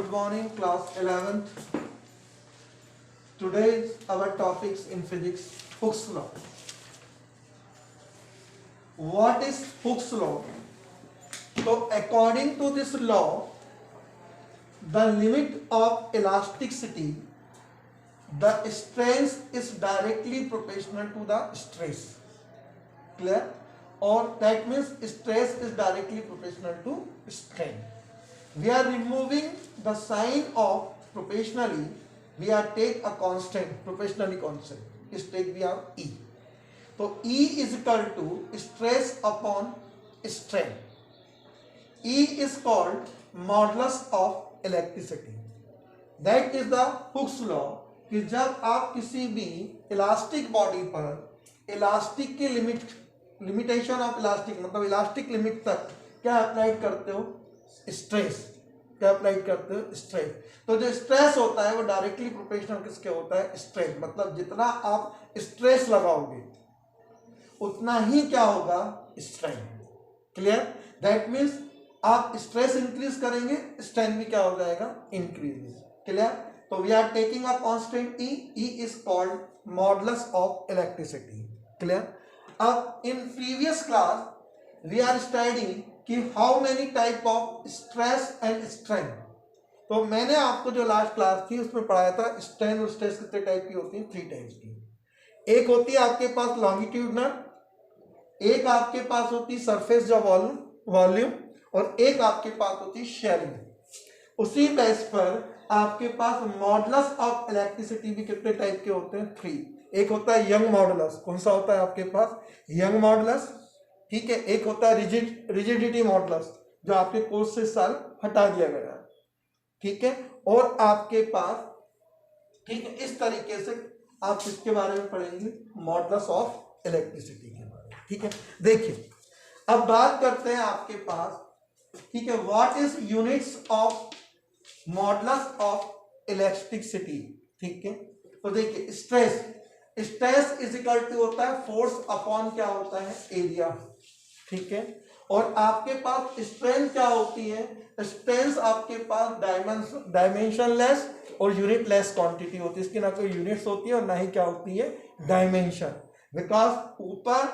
Good morning, class 11th. Today our topics in physics, Hooke's law. What is Hooke's law? So according to this law, the limit of elasticity, the strength is directly proportional to the stress. Clear? Or that means stress is directly proportional to strain. We are removing the sign of proportionally. We are take a constant, proportionally constant. Is take we have E. So E is equal to stress upon strain. E is called modulus of elasticity. That is the Hooke's law कि जब आप किसी भी elastic body पर elastic की limitation of elastic मतलब elastic limit तक क्या अप्लाई करते हो, स्ट्रेस. क्या अप्लाई करते हो, स्ट्रेस. तो जो स्ट्रेस होता है वो डायरेक्टली प्रोपोर्शनल किसके होता है, स्ट्रेस. मतलब जितना आप स्ट्रेस लगाओगे उतना ही क्या होगा, स्ट्रेन. क्लियर? दैट मीन्स आप स्ट्रेस इंक्रीज करेंगे, स्ट्रेन भी क्या हो जाएगा, इंक्रीज. क्लियर? तो we are taking a constant E. E is called modulus of electricity. Clear? अब in previous class we are studying कि how many type of stress and strain. तो मैंने आपको जो लास्ट क्लास थी उसमें पढ़ाया था स्ट्रेन और स्ट्रेस कितने टाइप की होती है, 3 टाइप्स की. एक होती है आपके पास लॉन्गिट्यूडनल, एक आपके पास होती है सरफेस जो वॉल्यूम, और एक आपके पास होती है शेयरिंग. उसी बेस पर आपके पास मॉडुलस ऑफ इलेक्ट्रिसिटी भी कितने टाइप के होते हैं, 3. एक होता है यंग मॉडुलस. कौन सा होता है आपके पास, यंग मॉडुलस. ठीक है. एक होता है रिजिडिटी मॉडुलस जो आपके कोर्स से साल हटा दिया गया है. ठीक है. और आपके पास, ठीक है, इस तरीके से आप किसके बारे में पढ़ेंगे, मॉडुलस ऑफ इलेक्ट्रिसिटी के बारे में. ठीक है. देखिए अब बात करते हैं आपके पास, ठीक है, what is units of modulus of electricity. ठीक है. तो देखिए स्ट्रेस इज इक्वल टू होता है फोर्स अपॉन क्या होता है, एरिया. ठीक है. और आपके पास स्ट्रेन क्या होती है, स्ट्रेन आपके पास डायमेंशनलेस और यूनिटलेस क्वांटिटी होती है. इसकी ना कोई यूनिट्स होती है और ना ही क्या होती है, डायमेंशन. बिकॉज ऊपर,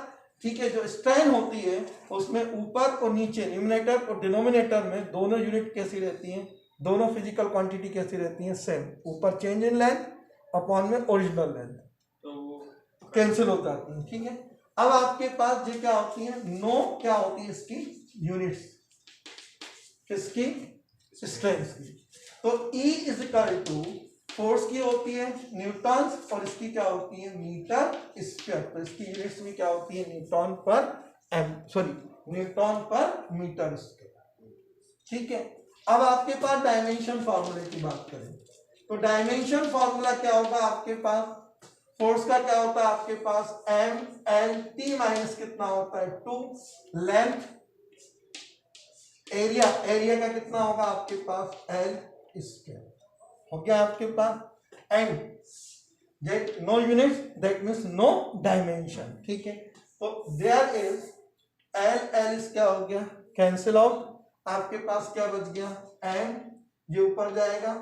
ठीक है, जो स्ट्रेन होती है उसमें ऊपर और नीचे न्यूमरेटर और डिनोमिनेटर में दोनों यूनिट कैसी रहती हैं, दोनों फिजिकल क्वांटिटी कैसी रहती हैं, सेम. ऊपर चेंज इन लेंथ, अपॉन में ओरिजिनल लेंथ, तो कैंसिल हो जाती है. ठीक है. अब आपके पास जो क्या होती है, नो क्या होती है इसकी यूनिट्स, किसकी, स्ट्रेंथ की. तो E is equal to force की होती है न्यूटन और इसकी क्या होती है, मीटर स्क्वायर. तो इसकी यूनिट्स भी क्या होती है, न्यूटन पर मीटर स्क्वायर. ठीक है. अब आपके पास डायमेंशन फॉर्मूले की बात करें तो डायमेंशन फॉर्मूला क्या होगा आपके पास, फोर्स का क्या होता है आपके पास, एम एल टी माइनस कितना होता है, 2. लेंथ, एरिया का कितना होगा आपके पास, एल स्क्वायर. हो गया आपके पास. And no units that means no dimension. ठीक है. तो देयर इज एल क्या हो गया, कैंसिल आउट. आपके पास क्या बच गया, एम ये ऊपर जाएगा,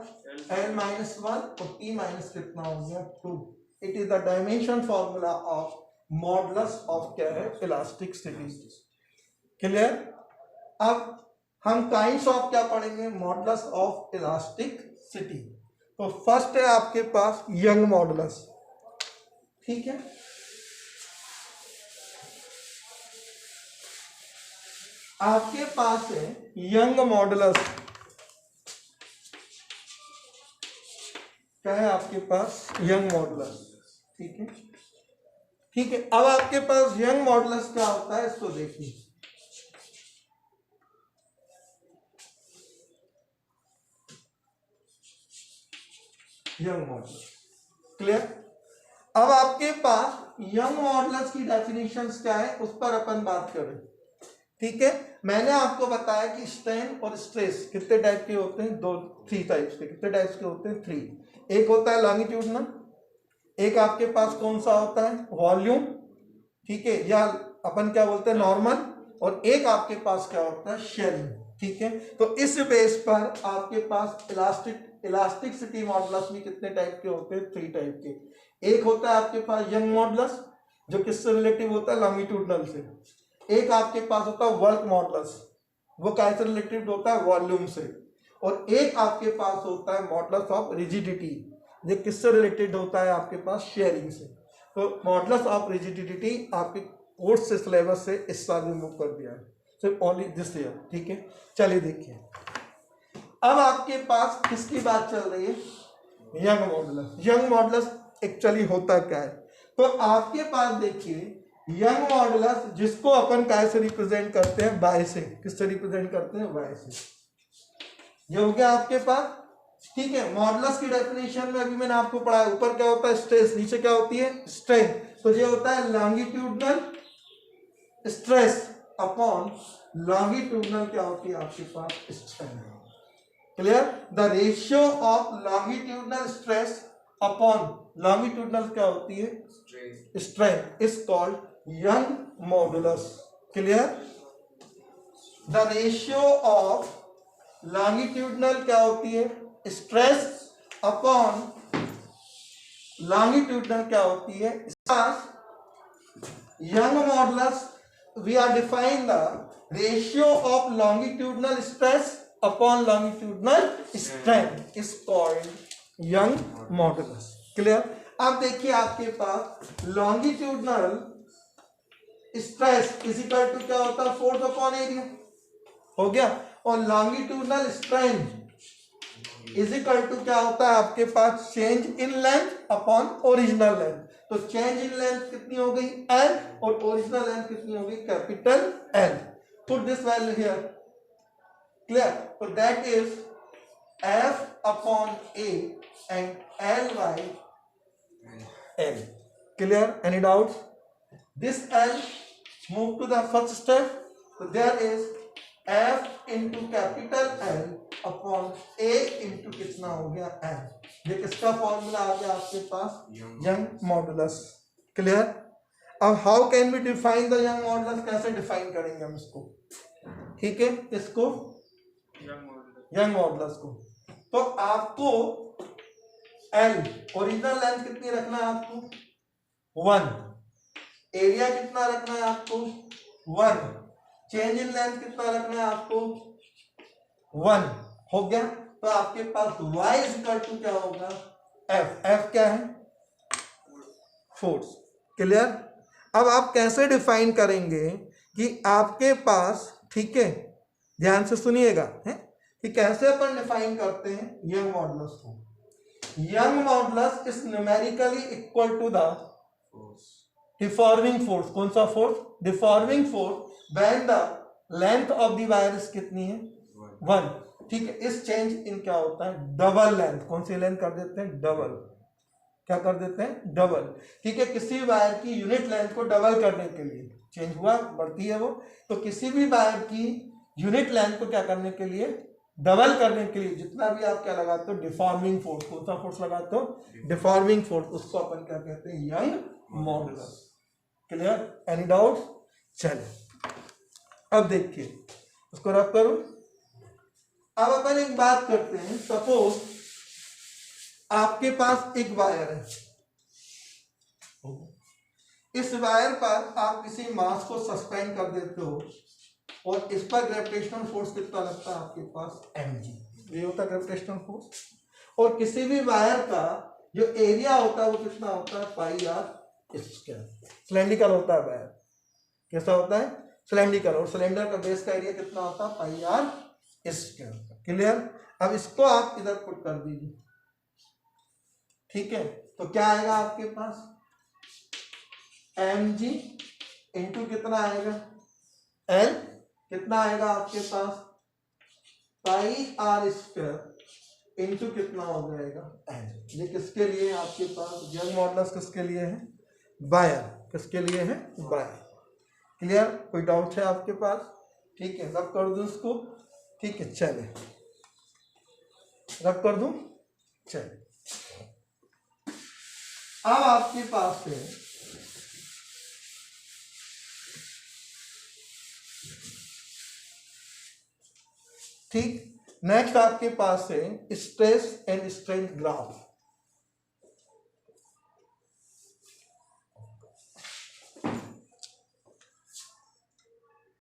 एल माइनस 1 और टी माइनस कितना हो गया, 2. It is the dimension formula of modulus of क्या है, इलास्टिसिटी. क्लियर? अब हम काइंड्स ऑफ क्या पढ़ेंगे, मॉडुलस ऑफ इलास्टिसिटी. तो फर्स्ट है आपके पास यंग मॉडुलस. ठीक है. आपके पास है यंग मॉडुलस. क्या है आपके पास, यंग मॉडुलस. ठीक है. ठीक है. अब आपके पास यंग मॉडुलस क्या होता है, इसको देखिए. Young modulus. क्लियर? अब आपके पास यंग मॉडुलस की डेफिनेशंस क्या है उस पर अपन बात करें. ठीक है. मैंने आपको बताया कि स्ट्रेन और स्ट्रेस कितने टाइप के होते हैं, 3 टाइप्स के. कितने टाइप्स के होते हैं, 3. एक होता है लॉन्गिट्यूडनल, एक आपके पास कौन सा होता है, वॉल्यूम. ठीक है, या अपन क्या बोलते हैं, नॉर्मल. और एक आपके पास क्या होता है, शेयरिंग. ठीक है। तो इस बेस पर आपके पास इलास्टिसिटी मॉडुलस भी कितने टाइप के होते हैं? 3 टाइप के। एक होता है आपके पास यंग मॉडुलस, जो किससे रिलेटिव होता है? लॉन्गिट्यूडनल से। एक आपके पास होता है वर्क मॉडुलस, वो कैसे रिलेटेड होता है? वॉल्यूम से। और एक आपके पास होता है मॉडुलस ऑफ रिजिडिटी, ये किससे रिलेटेड होता है? आपके पास शेयरिंग से। तो मॉडुलस ऑफ रिजिडिटी आपके कोर्स से, सिलेबस से इस साल रिमूव कर दिया है, सिर्फ ओनली दिस ईयर। ठीक है, चलिए देखिए। अब आपके पास किसकी बात चल रही है? Young modulus. Young modulus actually होता क्या है? तो आपके पास देखिए यंग मॉडुलस, जिसको अपन कैसे रिप्रेजेंट करते हैं? बाय से। किससे रिप्रेजेंट करते हैं? बाय से। ये हो गया आपके पास। ठीक है, मॉडुलस की डेफिनेशन में अभी मैंने आपको पढ़ाया, ऊपर क्या होता है? स्ट्रेस, नीचे क्या होती है? स्ट्रेन। तो ये होता है लॉन्गिट्यूडनल स्ट्रेस अपॉन लॉन्गिट्यूडनल क्या होती है आपके पास? Strain. Clear? The ratio of longitudinal stress upon longitudinal क्या होती है? Strain is called Young modulus. Clear? The ratio of longitudinal क्या होती है? स्ट्रेस अपॉन लॉन्गिट्यूडनल क्या होती है? Young modulus we are define the ratio of longitudinal stress upon longitudinal strain is called young modulus. Clear? अब देखिए आपके पास longitudinal stress is equal to क्या होता है? Force upon area. हो गया। और longitudinal strain is equal to क्या होता है आपके पास? Change in length upon original length. तो चेंज इन लेंथ कितनी हो गई? एल, और ओरिजिनल लेंथ कितनी हो गई? Capital L. Put this value here. Clear? तो that is F upon A and L by L. Clear? Any doubts? This L move to the first step. तो there is F into capital L upon A into कितना हो गया? L. ये किसका formula आ गया आपके पास? Young modulus. क्लियर? अब how can we define the Young modulus? कैसे डिफाइन करेंगे हम इसको? ठीक है, इसको यंग मॉडुलस को। तो आपको एल, ओरिजिनल लेंथ कितनी रखना है आपको? 1। एरिया कितना रखना है आपको? 1। चेंज इन लेंथ कितना रखना है आपको? 1। हो गया। तो आपके पास y इज इक्वल टू क्या होगा? f। f क्या है? फोर्स। क्लियर? अब आप कैसे डिफाइन करेंगे कि आपके पास, ठीक है, ध्यान से सुनिएगा, है कि कैसे अपन डिफाइन करते हैं यंग मॉडुलस को। Young modulus is numerically equal to the deforming force. कौन सा force? Deforming force when the length of the wire is कितनी है? 1। ठीक है, इस चेंज इन क्या होता है? Double length. कौन सी लेंथ कर देते हैं? डबल। क्या कर देते हैं? डबल। ठीक है, किसी वायर की यूनिट लेंथ को डबल करने के लिए चेंज हुआ, बढ़ती है वो। तो किसी भी वायर की यूनिट लेंथ को क्या करने के लिए? डबल करने के लिए जितना भी आप क्या लगाते हो? Deforming force. कौन सा फोर्स लगाते हो? Deforming force. उसको अपन क्या कहते हैं? Young modulus. Clear? Any doubt? चलिए अब देखिए, उसको रफ करूं। अब अपन एक बात करते हैं। सपोज आपके पास एक वायर है, इस वायर पर आप किसी मास को सस्पेंड कर देते हो और इस पर ग्रेविटेशनल फोर्स कितना लगता है आपके पास? mg। ये होता है ग्रेविटेशनल फोर्स। और किसी भी वायर का जो एरिया होता है वो कितना होता है? पाई आर स्क्वायर। सिलेंड्रिकल होता है वायर। कैसा होता है? सिलेंड्रिकल। और सिलेंडर का बेस का एरिया कितना होता है? पाई आर स्क्वायर। क्लियर? अब इसको आप इधर पुट कर दीजिए। ठीक है, तो क्या आएगा आपके पास? mg इंटू कितना आएगा? l। कितना आएगा आपके पास? पाई आर स्क्वायर इंटू कितना हो जाएगा? l। ये किसके लिए है आपके पास? यंग मॉडुलस किसके लिए है? वायर। किसके लिए है? वायर। क्लियर? कोई डाउट है आपके पास? ठीक है, रब कर दूं इसको। ठीक है, चले रब कर दूं। चले, अब आपके पास है ठीक, नेक्स्ट आपके पास है स्ट्रेस एंड स्ट्रेन ग्राफ।